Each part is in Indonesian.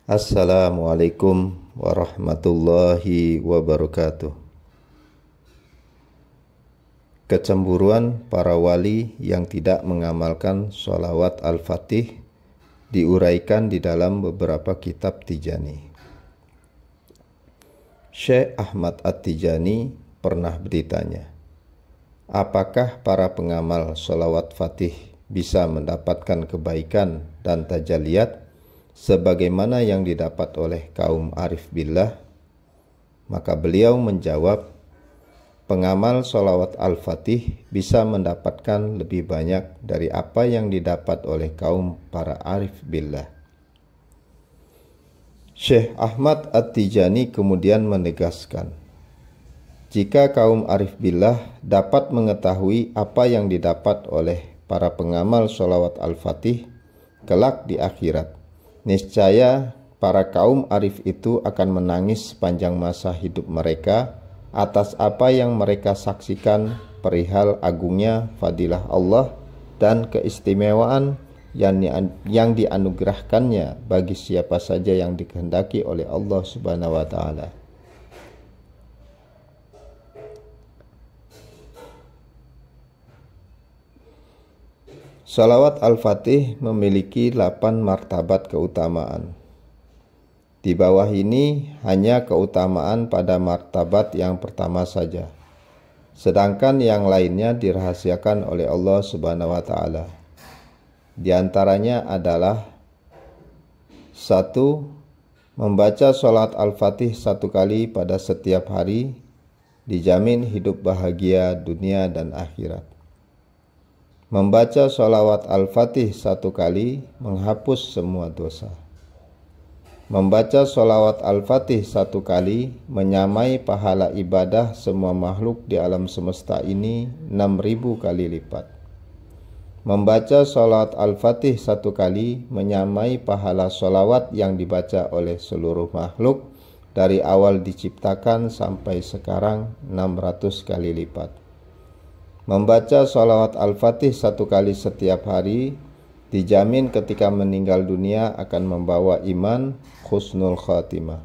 Assalamualaikum warahmatullahi wabarakatuh. Kecemburuan para wali yang tidak mengamalkan sholawat Al-Fatih diuraikan di dalam beberapa kitab Tijani. Syekh Ahmad At-Tijani pernah ditanya, apakah para pengamal sholawat Fatih bisa mendapatkan kebaikan dan tajaliyat sebagaimana yang didapat oleh kaum arif billah? Maka beliau menjawab, pengamal sholawat Al-Fatih bisa mendapatkan lebih banyak dari apa yang didapat oleh kaum para arif billah. Syekh Ahmad At-Tijani kemudian menegaskan, jika kaum arif billah dapat mengetahui apa yang didapat oleh para pengamal sholawat Al-Fatih kelak di akhirat, niscaya para kaum arif itu akan menangis sepanjang masa hidup mereka atas apa yang mereka saksikan perihal agungnya fadilah Allah dan keistimewaan yang dianugerahkannya bagi siapa saja yang dikehendaki oleh Allah Subhanahu wa Ta'ala. Sholawat Al-Fatih memiliki 8 martabat keutamaan. Di bawah ini hanya keutamaan pada martabat yang pertama saja, sedangkan yang lainnya dirahasiakan oleh Allah Subhanahu wa Ta'ala. Di antaranya adalah 1. Membaca sholat Al-Fatih 1 kali pada setiap hari dijamin hidup bahagia dunia dan akhirat. Membaca sholawat Al-Fatih 1 kali menghapus semua dosa. Membaca sholawat Al-Fatih 1 kali menyamai pahala ibadah semua makhluk di alam semesta ini 6.000 kali lipat. Membaca sholawat Al-Fatih 1 kali menyamai pahala sholawat yang dibaca oleh seluruh makhluk dari awal diciptakan sampai sekarang 600 kali lipat. Membaca sholawat Al-Fatih 1 kali setiap hari dijamin ketika meninggal dunia akan membawa iman husnul khatimah.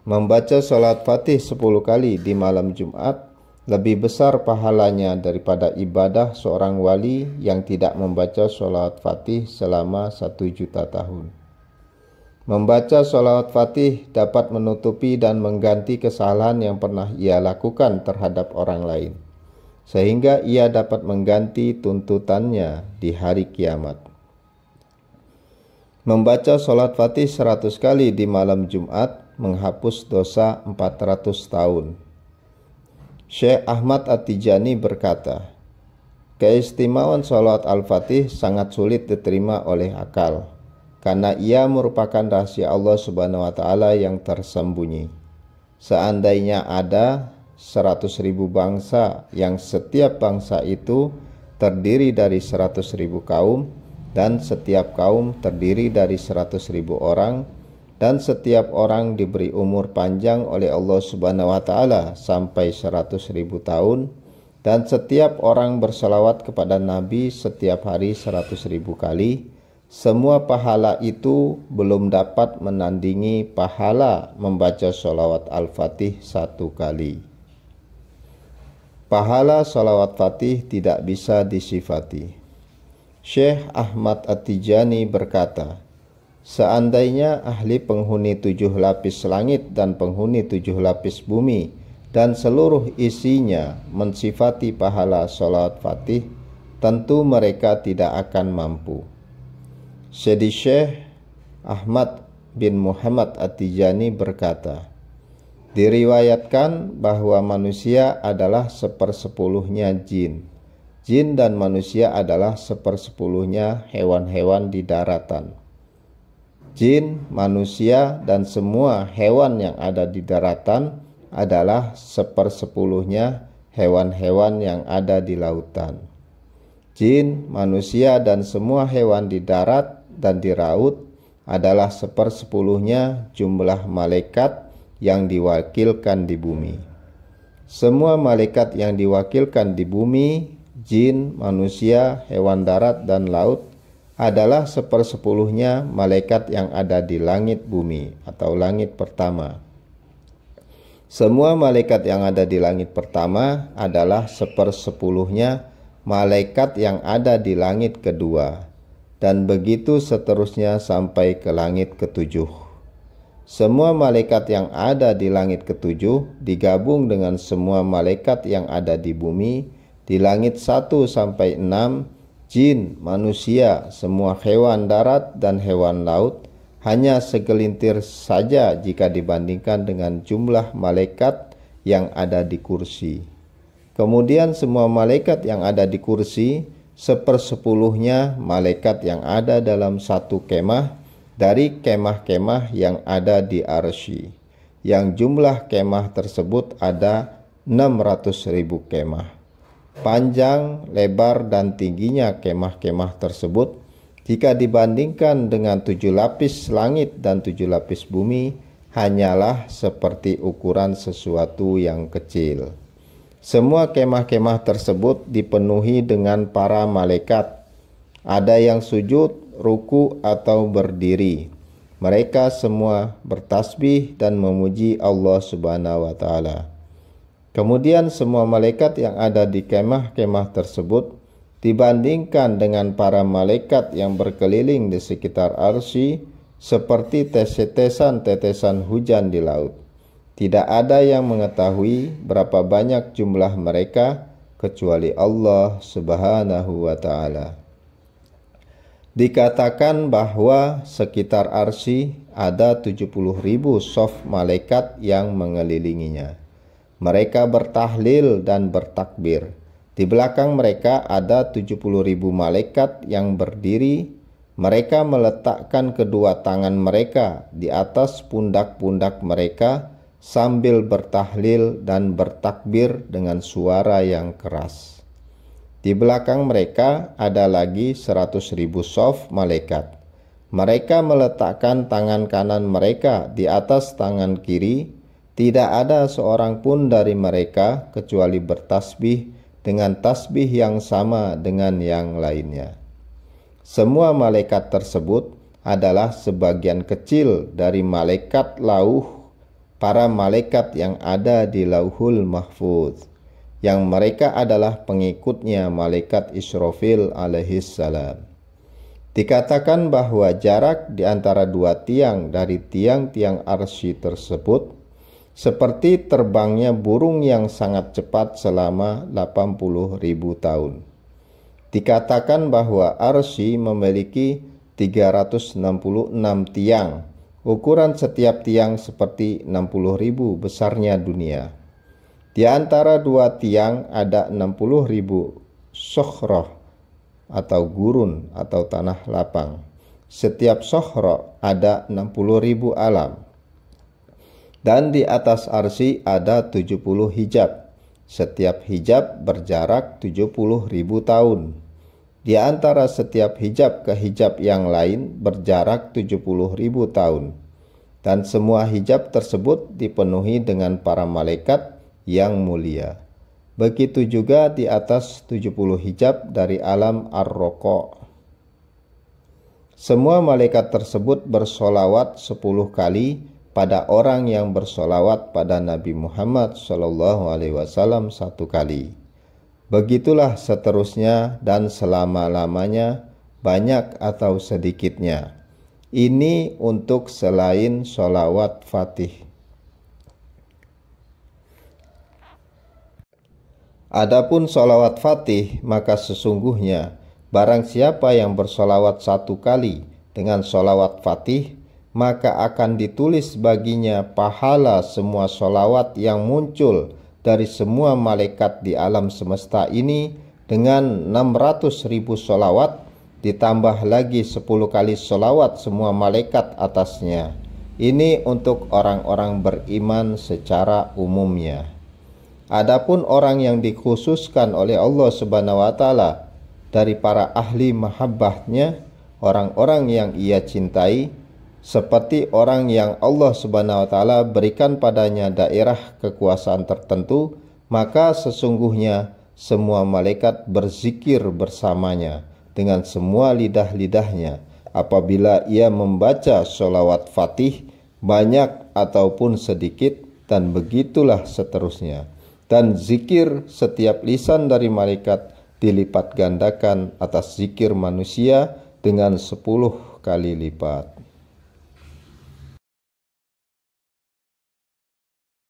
Membaca sholawat Fatih 10 kali di malam Jumat lebih besar pahalanya daripada ibadah seorang wali yang tidak membaca sholawat Fatih selama 1 juta tahun. Membaca sholawat Fatih dapat menutupi dan mengganti kesalahan yang pernah ia lakukan terhadap orang lain, sehingga ia dapat mengganti tuntutannya di hari kiamat. Membaca sholat Fatih 100 kali di malam Jumat menghapus dosa 400 tahun. Syekh Ahmad At-Tijani berkata, keistimewaan sholat Al-Fatih sangat sulit diterima oleh akal, karena ia merupakan rahasia Allah Subhanahu wa Ta'ala yang tersembunyi. Seandainya ada 100.000 bangsa yang setiap bangsa itu terdiri dari 100.000 kaum, dan setiap kaum terdiri dari 100.000 orang, dan setiap orang diberi umur panjang oleh Allah Subhanahu wa Ta'ala sampai 100.000 tahun, dan setiap orang berselawat kepada Nabi setiap hari 100.000 kali, semua pahala itu belum dapat menandingi pahala membaca sholawat Al-Fatih 1 kali. Pahala sholawat Fatih tidak bisa disifati. Syekh Ahmad At-Tijani berkata, seandainya ahli penghuni 7 lapis langit dan penghuni 7 lapis bumi dan seluruh isinya mensifati pahala sholawat Fatih, tentu mereka tidak akan mampu. Sedi Syekh Ahmad bin Muhammad At-Tijani berkata, diriwayatkan bahwa manusia adalah 1/10-nya jin. Jin dan manusia adalah 1/10-nya hewan-hewan di daratan. Jin, manusia, dan semua hewan yang ada di daratan adalah 1/10-nya hewan-hewan yang ada di lautan. Jin, manusia, dan semua hewan di darat dan di laut adalah 1/10-nya jumlah malaikat yang diwakilkan di bumi. Semua malaikat yang diwakilkan di bumi, jin, manusia, hewan darat, dan laut adalah 1/10-nya malaikat yang ada di langit bumi atau langit pertama. Semua malaikat yang ada di langit pertama adalah 1/10-nya malaikat yang ada di langit kedua, dan begitu seterusnya sampai ke langit ketujuh. Semua malaikat yang ada di langit ketujuh digabung dengan semua malaikat yang ada di bumi, di langit 1 sampai 6, jin, manusia, semua hewan darat dan hewan laut, hanya segelintir saja jika dibandingkan dengan jumlah malaikat yang ada di kursi. Kemudian semua malaikat yang ada di kursi, 1/10-nya malaikat yang ada dalam satu kemah dari kemah-kemah yang ada di arsy, yang jumlah kemah tersebut ada 600.000 kemah. Panjang, lebar, dan tingginya kemah-kemah tersebut jika dibandingkan dengan 7 lapis langit dan 7 lapis bumi, hanyalah seperti ukuran sesuatu yang kecil. Semua kemah-kemah tersebut dipenuhi dengan para malaikat. Ada yang sujud, ruku, atau berdiri. Mereka semua bertasbih dan memuji Allah Subhanahu wa Ta'ala. Kemudian semua malaikat yang ada di kemah-kemah tersebut dibandingkan dengan para malaikat yang berkeliling di sekitar arsy seperti tetesan-tetesan hujan di laut. Tidak ada yang mengetahui berapa banyak jumlah mereka kecuali Allah Subhanahu wa Ta'ala. Dikatakan bahwa sekitar arsy ada 70.000 shaf malaikat yang mengelilinginya. Mereka bertahlil dan bertakbir. Di belakang mereka ada 70.000 malaikat yang berdiri. Mereka meletakkan kedua tangan mereka di atas pundak-pundak mereka sambil bertahlil dan bertakbir dengan suara yang keras. Di belakang mereka ada lagi 100.000 shaf malaikat. Mereka meletakkan tangan kanan mereka di atas tangan kiri. Tidak ada seorang pun dari mereka kecuali bertasbih dengan tasbih yang sama dengan yang lainnya. Semua malaikat tersebut adalah sebagian kecil dari malaikat lauh, para malaikat yang ada di Lauhul Mahfuz, yang mereka adalah pengikutnya malaikat Israfil alaihissalam. Dikatakan bahwa jarak di antara dua tiang dari tiang-tiang arsy tersebut seperti terbangnya burung yang sangat cepat selama 80.000 tahun. Dikatakan bahwa arsy memiliki 366 tiang. Ukuran setiap tiang seperti 60.000 besarnya dunia. Di antara dua tiang ada 60.000 sokhroh atau gurun atau tanah lapang. Setiap sokhroh ada 60.000 alam. Dan di atas arsy ada 70 hijab. Setiap hijab berjarak 70.000 tahun. Di antara setiap hijab ke hijab yang lain berjarak 70.000 tahun. Dan semua hijab tersebut dipenuhi dengan para malaikat yang mulia. Begitu juga di atas 70 hijab dari alam ar-roqa. Semua malaikat tersebut bersolawat 10 kali pada orang yang bersolawat pada Nabi Muhammad SAW 1 kali. Begitulah seterusnya dan selama-lamanya, banyak atau sedikitnya. Ini untuk selain sholawat Fatih. Adapun sholawat Fatih, maka sesungguhnya barang siapa yang bersolawat 1 kali dengan sholawat Fatih, maka akan ditulis baginya pahala semua sholawat yang muncul dari semua malaikat di alam semesta ini dengan 600.000 sholawat, ditambah lagi 10 kali sholawat semua malaikat atasnya. Ini untuk orang-orang beriman secara umumnya. Adapun orang yang dikhususkan oleh Allah Subhanahu wa Ta'ala dari para ahli mahabbahnya, orang-orang yang ia cintai, seperti orang yang Allah Subhanahu wa Ta'ala berikan padanya daerah kekuasaan tertentu, maka sesungguhnya semua malaikat berzikir bersamanya dengan semua lidah-lidahnya apabila ia membaca sholawat Fatih banyak ataupun sedikit, dan begitulah seterusnya. Dan zikir setiap lisan dari malaikat dilipat gandakan atas zikir manusia dengan 10 kali lipat.